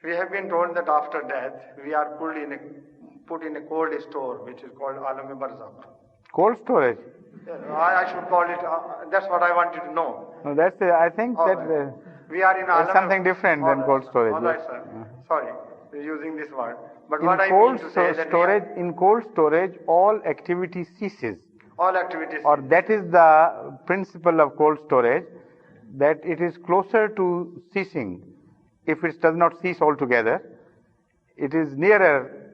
We have been told that after death, we are put in a cold store, which is called Alame Barzakh. Cold storage? I should call it, that's what I wanted to know. No, that's, I think that we are in that's something different than cold storage. All right, sir. Sorry, using this word. But In what I mean to say that in cold storage, all activity ceases. All activities. Or that is the principle of cold storage, that it is closer to ceasing. If it does not cease altogether, it is nearer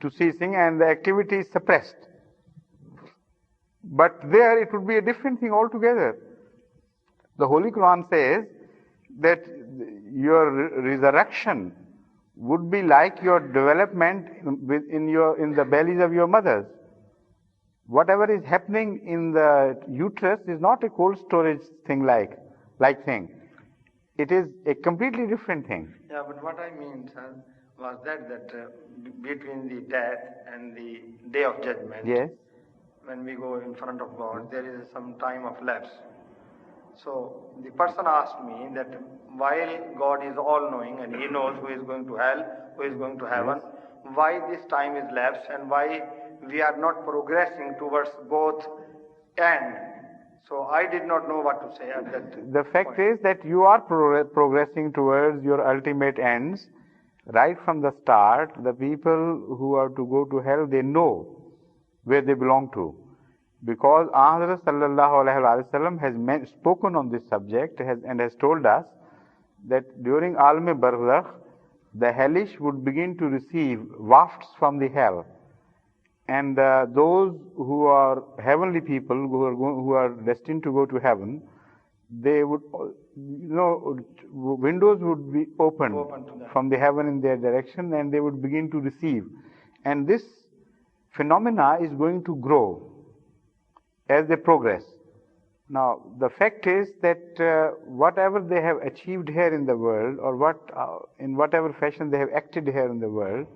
to ceasing and the activity is suppressed. But there it would be a different thing altogether. The Holy Quran says that your resurrection would be like your development in the bellies of your mothers. Whatever is happening in the uterus is not a cold storage thing like thing. It is a completely different thing. Yeah, but what I mean, sir, was that between the death and the day of judgment, yes, when we go in front of God, there is some time of lapse. So the person asked me that while God is all-knowing and He knows who is going to hell, who is going to heaven, yes, why this time is lapsed and why we are not progressing towards both ends. So I did not know what to say at that The fact point. is that you are progressing towards your ultimate ends. Right from the start, the people who are to go to hell, they know where they belong to. Because Hazrat Sallallahu Alaihi Wasallam has spoken on this subject and has told us that during Alame Barzakh, the hellish would begin to receive wafts from the hell. And those who are heavenly people, who are destined to go to heaven, they would, windows would be opened from the heaven in their direction, and they would begin to receive. And this phenomena is going to grow as they progress. Now, the fact is that whatever they have achieved here in the world, or in whatever fashion they have acted here in the world,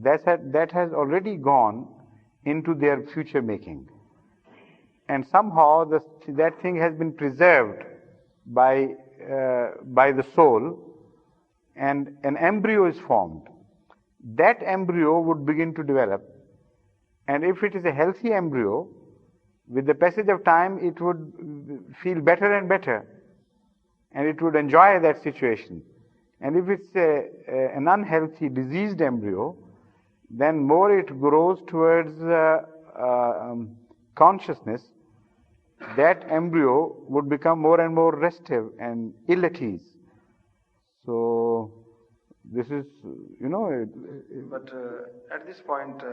that has already gone into their future making. And somehow that thing has been preserved by the soul, and an embryo is formed. That embryo would begin to develop, and if it is a healthy embryo, with the passage of time it would feel better and better, and it would enjoy that situation. And if it's an unhealthy, diseased embryo, then more it grows towards consciousness, that embryo would become more and more restive and ill at ease. So, this is, But at this point,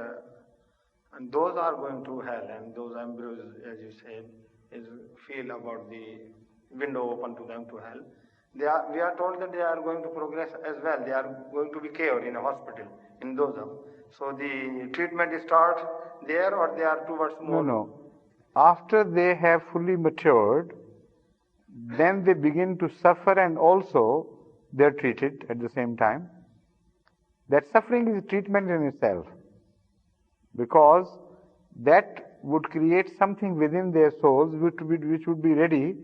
and those are going to hell, and those embryos, as you said, feel about the window open to them to hell. We are told that they are going to progress as well. They are going to be cured in a hospital, in those. So the treatment starts there, or they are towards more? No. After they have fully matured, then they begin to suffer, and also they are treated at the same time. That suffering is a treatment in itself, because that would create something within their souls which would be ready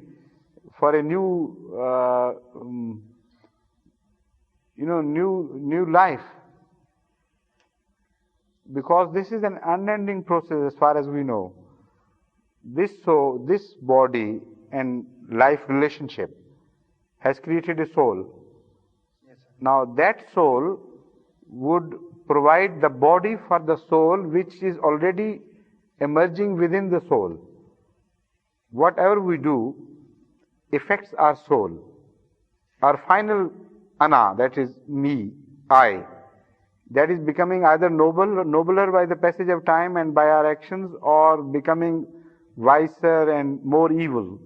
for a new, new life. Because this is an unending process as far as we know. This body and life relationship has created a soul. Yes, sir. Now that soul would provide the body for the soul which is already emerging within the soul. Whatever we do affects our soul. Our final ana, that is me, I, that is becoming either nobler by the passage of time and by our actions, or becoming wiser and more evil.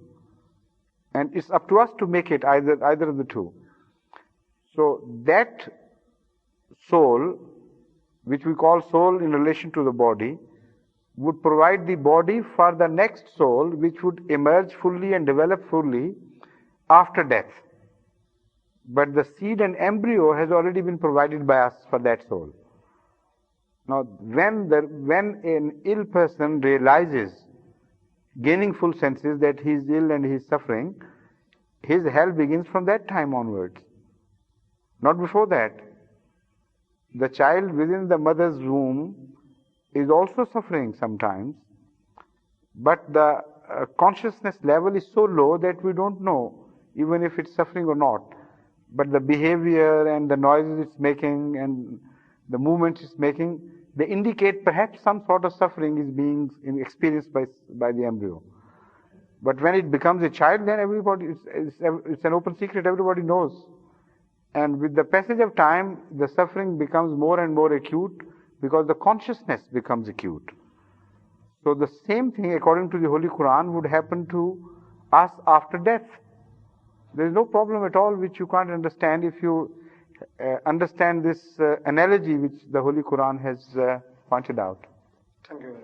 And it's up to us to make it either of the two. So that soul, which we call soul in relation to the body, would provide the body for the next soul, which would emerge fully and develop fully after death. But the seed and embryo has already been provided by us for that soul. Now, when an ill person realizes, gaining full senses that he is ill and he is suffering, his hell begins from that time onwards, not before that. the child within the mother's womb is also suffering sometimes, but the consciousness level is so low that we don't know even if it's suffering or not. But the behavior and the noises it's making and the movements it's making, they indicate perhaps some sort of suffering is being experienced by the embryo. But when it becomes a child, then everybody, it's an open secret, everybody knows. And with the passage of time, the suffering becomes more and more acute because the consciousness becomes acute. So the same thing, according to the Holy Quran, would happen to us after death. There is no problem at all which you can't understand if you understand this analogy which the Holy Quran has pointed out. Thank you.